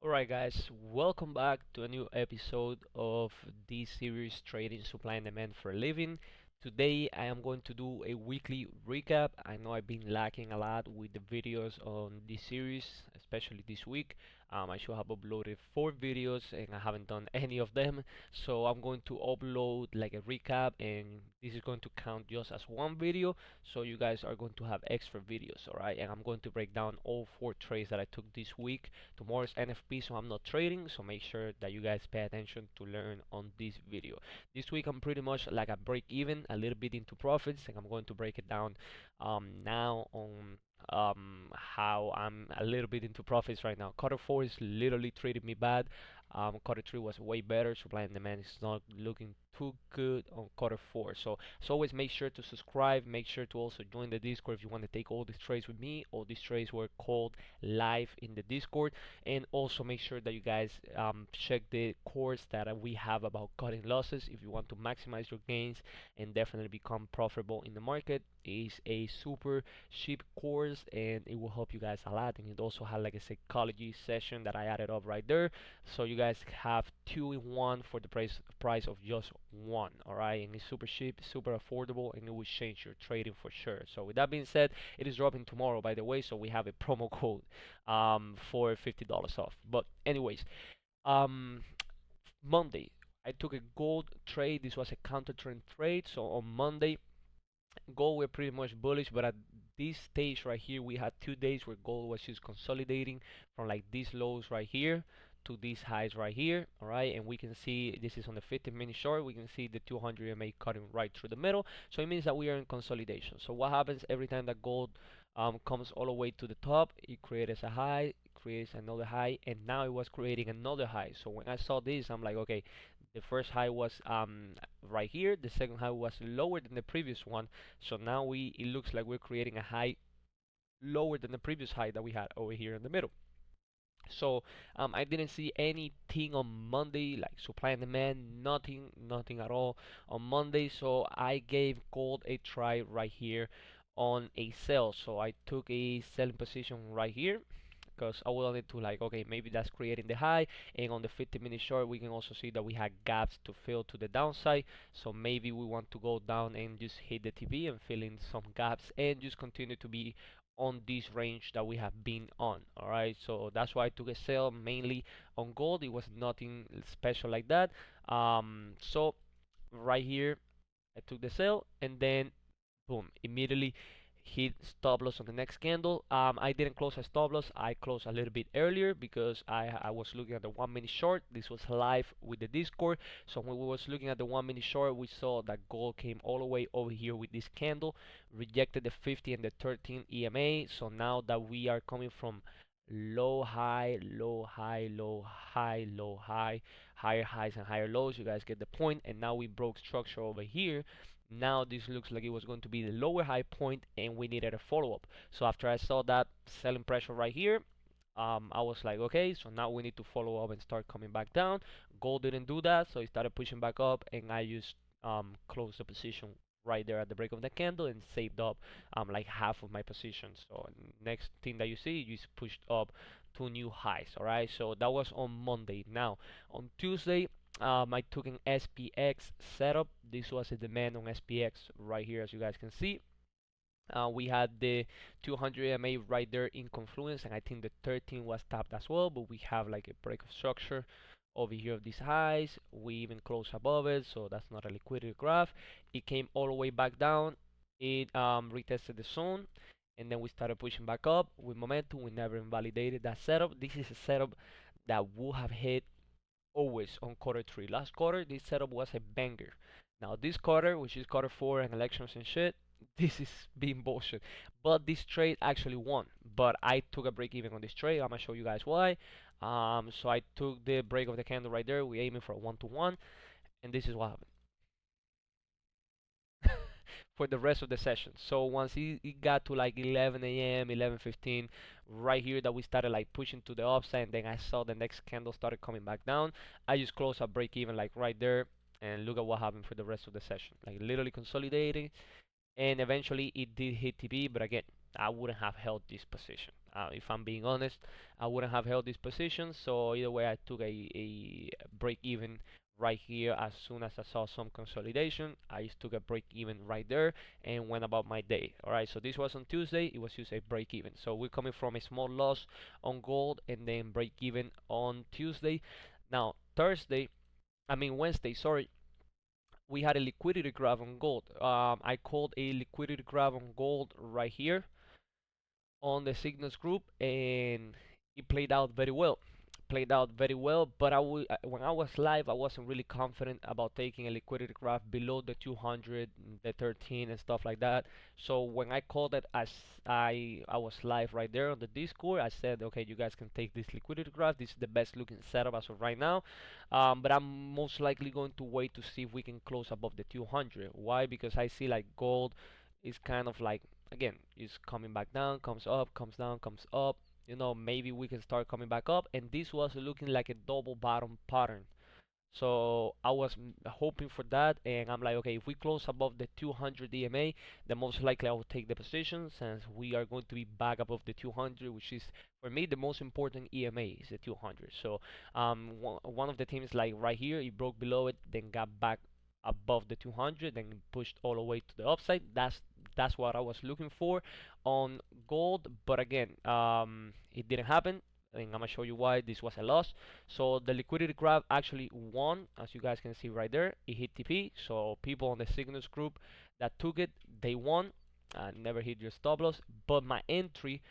Alright guys, welcome back to a new episode of this series Trading Supply and Demand for a Living. Today I am going to do a weekly recap. I know I've been lacking a lot with the videos on this series, especially this week. I should have uploaded 4 videos and I haven't done any of them. So I'm going to upload like a recap and this is going to count just as one video. So you guys are going to have extra videos, alright? And I'm going to break down all 4 trades that I took this week. Tomorrow's NFP, so I'm not trading, so make sure that you guys pay attention to learn on this video. This week I'm pretty much like a break even, a little bit into profits, and I'm going to break it down now on how I'm a little bit into profits right now. Quarter 4 is literally treating me bad. Quarter 3 was way better. Supply and demand is not looking too good on quarter 4. So as always, make sure to subscribe. Make sure to also join the Discord if you want to take all these trades with me. All these trades were called live in the Discord. And also make sure that you guys check the course that we have about cutting losses if you want to maximize your gains and definitely become profitable in the market. It's a super cheap course and it will help you guys a lot. And it also has like a psychology session that I added up right there, so you guys have 2 in 1 for the price of just one. All right, and it's super cheap, super affordable, and it will change your trading for sure. So with that being said, it is dropping tomorrow, by the way, so we have a promo code for $50 off. But anyways, um, Monday I took a gold trade. This was a counter trend trade. So on Monday, gold were pretty much bullish, but at this stage right here, we had 2 days where gold was just consolidating from like these lows right here to these highs right here. All right, and we can see this is on the 15-minute chart. We can see the 200 EMA cutting right through the middle. So it means that we are in consolidation. So what happens every time that gold comes all the way to the top? It creates a high, creates another high, and now it was creating another high. So when I saw this, I'm like, okay, the first high was right here. The second high was lower than the previous one. So now it looks like we're creating a high lower than the previous high that we had over here in the middle. So I didn't see anything on Monday, like supply and demand, nothing at all on Monday. So I gave gold a try right here on a sell. So I took a selling position right here because I wanted to like, okay, maybe that's creating the high. And on the 50-minute chart, we can also see that we had gaps to fill to the downside. So maybe we want to go down and just hit the TV and fill in some gaps and just continue to be on this range that we have been on. All right, so that's why I took a sell mainly on gold. It was nothing special like that. So right here I took the sell and then boom, immediately hit stop loss on the next candle. I didn't close a stop loss. I closed a little bit earlier because I was looking at the 1 minute short. This was live with the Discord. So when we was looking at the 1 minute short, we saw that gold came all the way over here with this candle, rejected the 50 and the 13 EMA. So now that we are coming from low high low high low high low high, higher highs and higher lows, you guys get the point. And now we broke structure over here. Now this looks like it was going to be the lower high point and we needed a follow-up. So after I saw that selling pressure right here, I was like, okay, so now we need to follow up and start coming back down. Gold didn't do that, so it started pushing back up and I just closed the position right there at the break of the candle and saved up like half of my position. So next thing that you see, you just pushed up to new highs. All right, so that was on Monday. Now on Tuesday, I took an SPX setup. This was a demand on SPX right here, as you guys can see. We had the 200 EMA right there in confluence, and I think the 13 was tapped as well, but we have like a break of structure over here of these highs. We even close above it, so that's not a liquidity graph. It came all the way back down. It retested the zone, and then we started pushing back up with momentum. We never invalidated that setup. This is a setup that would have hit always on quarter 3. Last quarter, this setup was a banger. Now this quarter, which is quarter 4 and elections and shit, this is being bullshit. But this trade actually won. But I took a break even on this trade. I'm gonna show you guys why. So I took the break of the candle right there. We aiming for a 1-to-1, and this is what happened for the rest of the session. So once it got to like 11 a.m., 11:15, right here that we started like pushing to the upside, and then I saw the next candle started coming back down. I just closed a break even like right there, and look at what happened for the rest of the session. Like literally consolidating, and eventually it did hit TP, but again, I wouldn't have held this position. If I'm being honest, I wouldn't have held this position. So either way, I took a break even right here as soon as I saw some consolidation. I just took a break even right there and went about my day. All right, so this was on Tuesday. It was Tuesday break even. So we're coming from a small loss on gold and then break even on Tuesday. Now Wednesday, sorry, we had a liquidity graph on gold. I called a liquidity graph on gold right here on the signals group, and it played out very well. Played out very well, but when I was live, I wasn't really confident about taking a liquidity graph below the 200, the 13, and stuff like that. So when I called it, as I was live right there on the Discord, I said, okay, you guys can take this liquidity graph. This is the best looking setup as of right now. But I'm most likely going to wait to see if we can close above the 200. Why? Because I see like gold is kind of like, again, it's coming back down, comes up, comes down, comes up. Maybe we can start coming back up, and this was looking like a double bottom pattern. So I was hoping for that, and I'm like, okay, if we close above the 200 EMA, then most likely I will take the position, since we are going to be back above the 200, which is for me the most important EMA is the 200. So one of the teams, like right here, it broke below it, then got back above the 200, then pushed all the way to the upside. That's what I was looking for on gold, but again, it didn't happen, and I'm gonna show you why this was a loss. So the liquidity graph actually won, as you guys can see right there. It hit TP, so people on the signals group that took it, they won. Never hit your stop loss, but my entry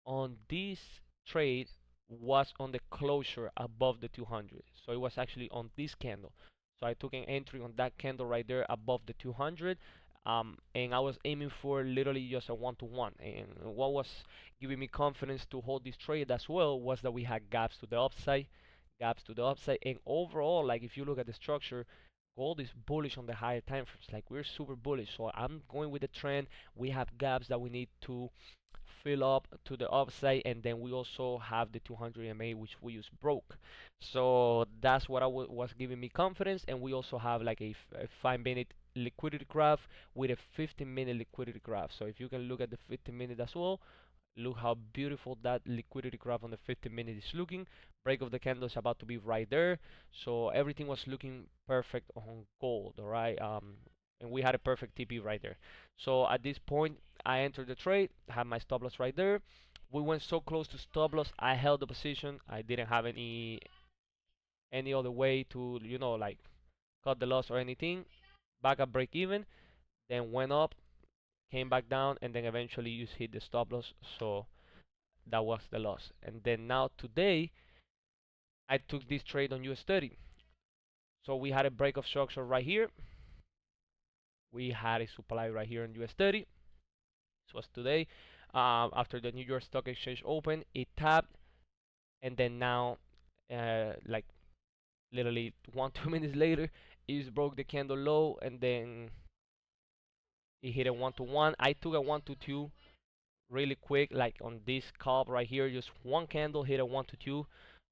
on this trade was on the closure above the 200. So it was actually on this candle. So I took an entry on that candle right there above the 200. And I was aiming for literally just a one-to-one. And what was giving me confidence to hold this trade as well was that we had gaps to the upside. And overall, like if you look at the structure, gold is bullish on the higher time frames. Like we're super bullish. So I'm going with the trend. We have gaps that we need to fill up to the upside, and then we also have the 200 MA which we just broke. So that's what was giving me confidence, and we also have like a 5 minute liquidity graph with a 15-minute liquidity graph. So if you can look at the 15-minute as well, look how beautiful that liquidity graph on the 15-minute is looking. Break of the candle is about to be right there, so everything was looking perfect on gold. All right, and we had a perfect TP right there. So at this point, I entered the trade, had my stop loss right there. We went so close to stop loss, I held the position. I didn't have any other way to like cut the loss or anything. Back up break even, then went up, came back down, and then eventually you hit the stop loss. So that was the loss. And then now today, I took this trade on US30. So we had a break of structure right here. We had a supply right here on US30. This was today. After the New York Stock Exchange opened, it tapped, and then now, like literally 1 2 minutes later, it just broke the candle low, and then it hit a 1-to-1. I took a 1-to-2 really quick, like on this scalp right here, just one candle hit a 1-to-2.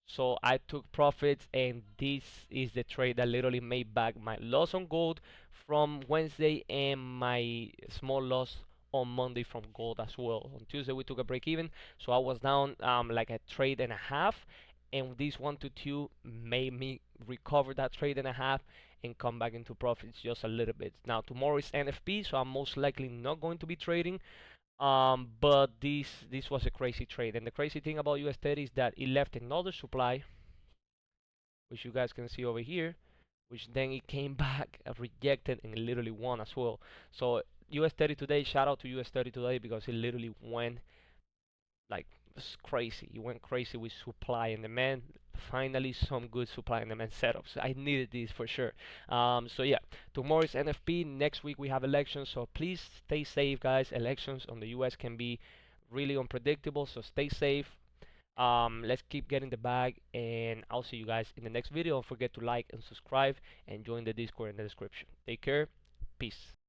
So I took profits, and this is the trade that literally made back my loss on gold from Wednesday and my small loss on Monday from gold as well. On Tuesday we took a break even, so I was down like a trade and a half, and this 1-to-2 made me recover that trade and a half and come back into profits just a little bit. Now tomorrow is NFP, so I'm most likely not going to be trading. But this was a crazy trade, and the crazy thing about US30 is that it left another supply, which you guys can see over here, which then it came back, rejected, and literally won as well. So US30 today, shout out to US30 today, because it literally went like it's crazy. It went crazy with supply and demand. Finally, some good supply and demand setups. I needed this for sure. So yeah, tomorrow is NFP. Next week we have elections. So please stay safe, guys. Elections on the US can be really unpredictable. So stay safe. Let's keep getting the bag, and I'll see you guys in the next video. Don't forget to like and subscribe, and join the Discord in the description. Take care. Peace.